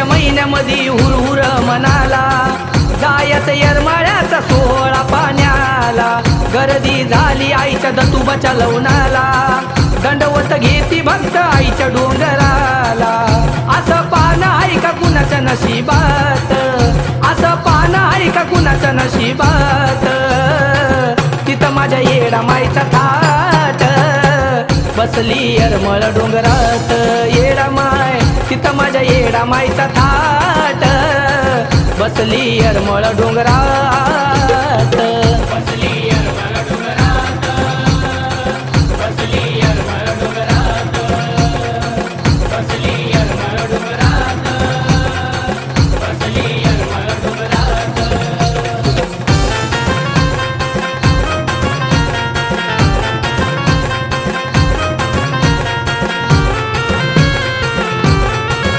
महिन्यामध्ये हुरहुर मनाला जायचं येरमाळ्याचा सोहळा पाण्याला गर्दी झाली आईच्या दतुबाच्या लवणाला दंडवत घेती भक्त आईच्या डोंगराला असं पान आहे का कुणाच्या नशिबात असं पान आहे का कुणाच्या नशिबात तिथं माझ्या येडा माईचा थाट बसली येरमळ डोंगरात येडा माय तिथं माझ्या येडा माईचा थाट बसली येरमळ डोंगरात